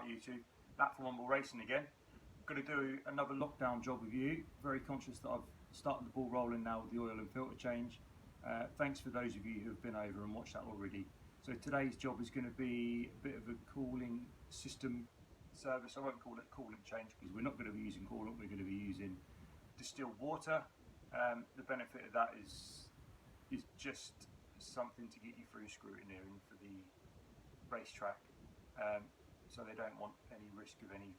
YouTube, back from onboard racing again. I'm going to do another lockdown job with you. Very conscious that I've started the ball rolling now with the oil and filter change. Thanks for those of you who have been over and watched that already. So today's job is going to be a bit of a cooling system service. I won't call it coolant change because we're not going to be using coolant, we're going to be using distilled water. The benefit of that is just something to get you through scrutineering for the racetrack, so they don't want any risk of any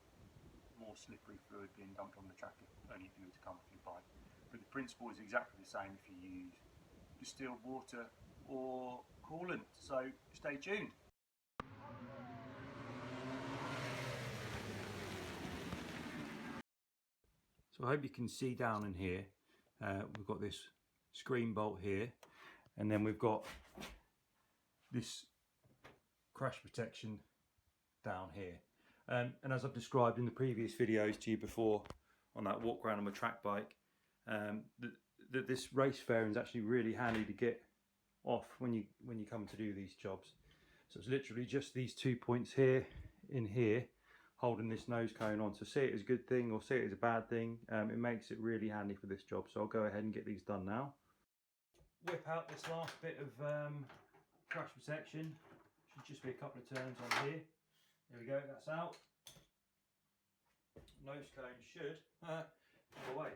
more slippery fluid being dumped on the track only if you were to come off your bike. But the principle is exactly the same if you use distilled water or coolant, so stay tuned. So I hope you can see down in here, we've got this screen bolt here, and then we've got this crash protection down here. And as I've described in the previous videos to you before on that walk around on my track bike, this race fairing is actually really handy to get off when you come to do these jobs. So it's literally just these 2 points here in here holding this nose cone on. So see it as a good thing or see it as a bad thing. It makes it really handy for this job. So I'll go ahead and get these done now. Whip out this last bit of crash protection. Should just be a couple of turns on here. There we go, that's out. Nose cone should go away.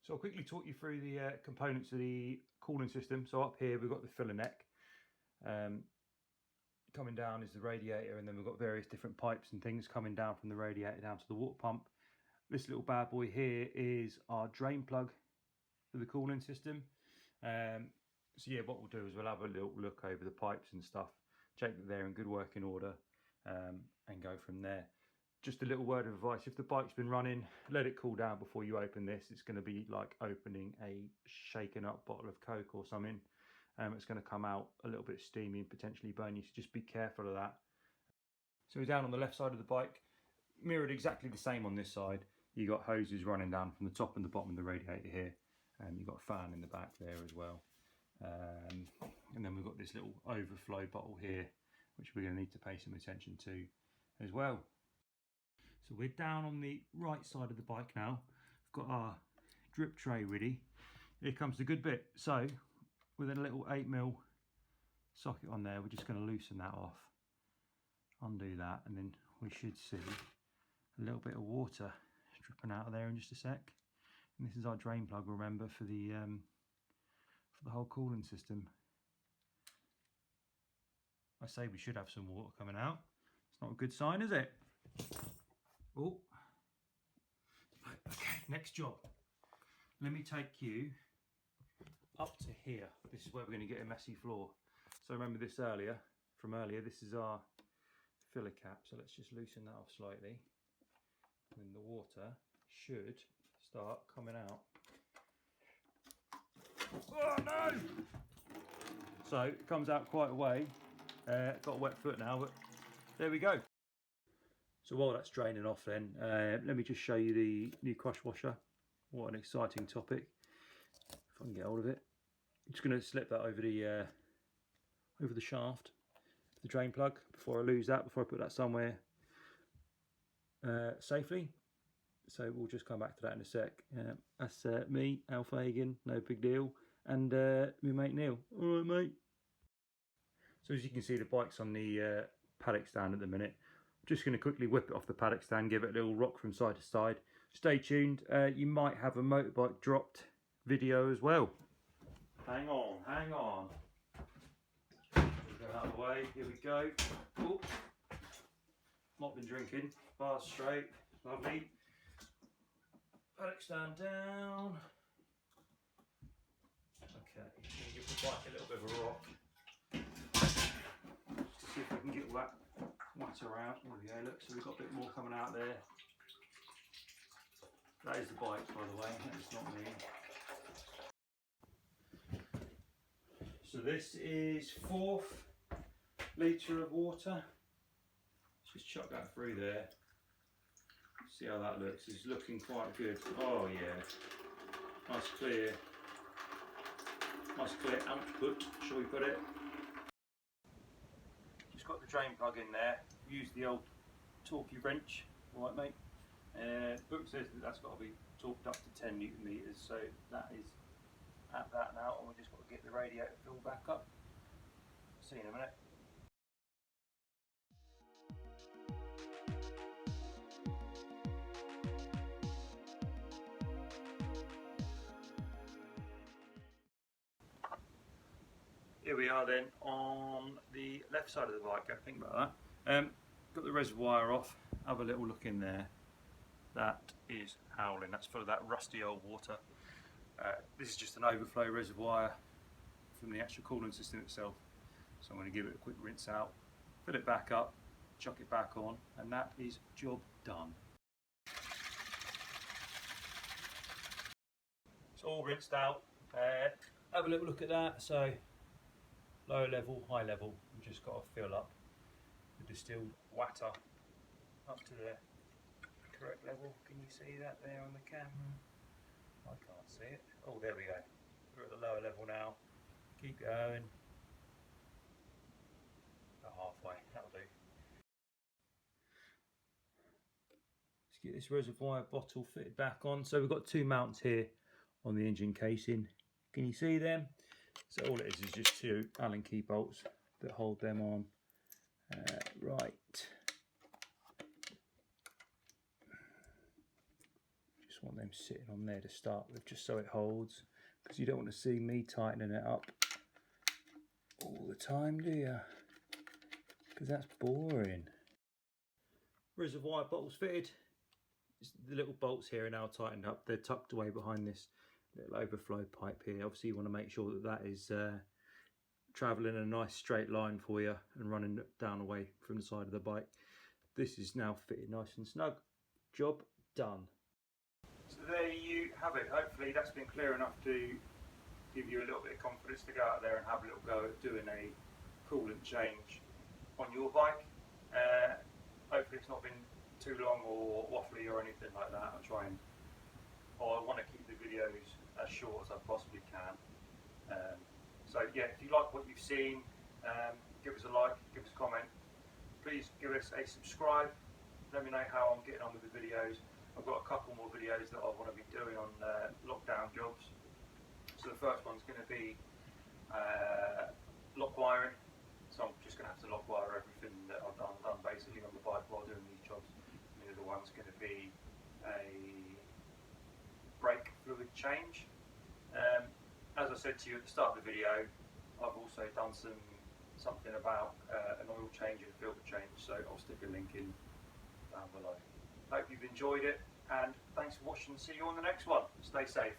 So I'll quickly talk you through the components of the cooling system. So up here we've got the filler neck. Coming down is the radiator, and then we've got various different pipes and things coming down from the radiator down to the water pump. This little bad boy here is our drain plug for the cooling system. So yeah, what we'll do is we'll have a little look over the pipes and stuff, check that they're in good working order, and go from there. Just a little word of advice: if the bike's been running, let it cool down before you open this. It's going to be like opening a shaken up bottle of Coke or something. It's going to come out a little bit steamy and potentially burn you, so just be careful of that. So we're down on the left side of the bike, mirrored exactly the same on this side. You've got hoses running down from the top and the bottom of the radiator here, and you've got a fan in the back there as well. And then we've got this little overflow bottle here, which we're going to need to pay some attention to as well. So we're down on the right side of the bike now. We've got our drip tray ready. Here comes the good bit. So with a little 8mm socket on there, we're just going to loosen that off, undo that, and then we should see a little bit of water dripping out of there in just a sec. And this is our drain plug, remember, for the whole cooling system. I say we should have some water coming out. It's not a good sign, is it? Oh, okay, next job. Let me take you up to here. This is where we're going to get a messy floor. So remember this from earlier, this is our filler cap. So let's just loosen that off slightly. And then the water should start coming out. Oh no! So it comes out quite a way. Got a wet foot now, but there we go. So while that's draining off then, let me just show you the new crush washer. What an exciting topic. If I can get hold of it. I'm just going to slip that over the shaft, the drain plug, before I lose that, before I put that somewhere safely. So we'll just come back to that in a sec. That's me, Al Fagan, no big deal, and my mate Neil. All right, mate. So as you can see, the bike's on the paddock stand at the minute. I'm just going to quickly whip it off the paddock stand, give it a little rock from side to side. Stay tuned. You might have a motorbike dropped video as well. Hang on, hang on. Just go out of the way. Here we go. Ooh. Not been drinking. Bars straight. Lovely. Paddock stand down. Okay, give the bike a little bit of a rock. Just to see if I can get all that water out. There we go, look, so we've got a bit more coming out there. That is the bike, by the way, that is not me. So this is 1/4 litre of water. Let's just chuck that through there. See how that looks. It's looking quite good. Oh yeah. Nice clear output, shall we put it. Just got the drain plug in there. Use the old torquey wrench, alright mate. Book says that that's got to be torqued up to 10 Newton meters, so that is at that now, and we've just got to get the radiator filled back up. See you in a minute. Here we are then on the left side of the bike. Think about that. Got the reservoir off. Have a little look in there. That is howling. That's full of that rusty old water. This is just an overflow reservoir from the actual coolant system itself. So I'm going to give it a quick rinse out, fill it back up, chuck it back on, and that is job done. It's all rinsed out. Have a little look at that. So low level, high level, we've just got to fill up the distilled water up to the correct level. Can you see that there on the camera? I can't see it. Oh, there we go. We're at the lower level now. Keep going. About halfway, that'll do. Let's get this reservoir bottle fitted back on. So we've got two mounts here on the engine casing. Can you see them? So all it is just two Allen key bolts that hold them on. Right. Just want them sitting on there to start with, just so it holds, because you don't want to see me tightening it up all the time, do you? Because that's boring. Reservoir bottles fitted. The little bolts here are now tightened up. They're tucked away behind this little overflow pipe here. Obviously you want to make sure that that is travelling in a nice straight line for you and running down away from the side of the bike. This is now fitted nice and snug. Job done. So there you have it. Hopefully that's been clear enough to give you a little bit of confidence to go out there and have a little go at doing a coolant change on your bike. Hopefully it's not been too long or waffly or anything like that. I want to keep the videos as short as I possibly can. So yeah, if you like what you've seen, give us a like, give us a comment. Please give us a subscribe. Let me know how I'm getting on with the videos. I've got a couple more videos that I want to be doing on lockdown jobs. So the first one's going to be lock wiring. So I'm just going to have to lock wire everything that I've done basically on the bike while doing these jobs. And the other one's going to be a brake fluid change. As I said to you at the start of the video, I've also done something about an oil change and filter change, so I'll stick a link in down below. Hope you've enjoyed it, and thanks for watching. See you on the next one. Stay safe.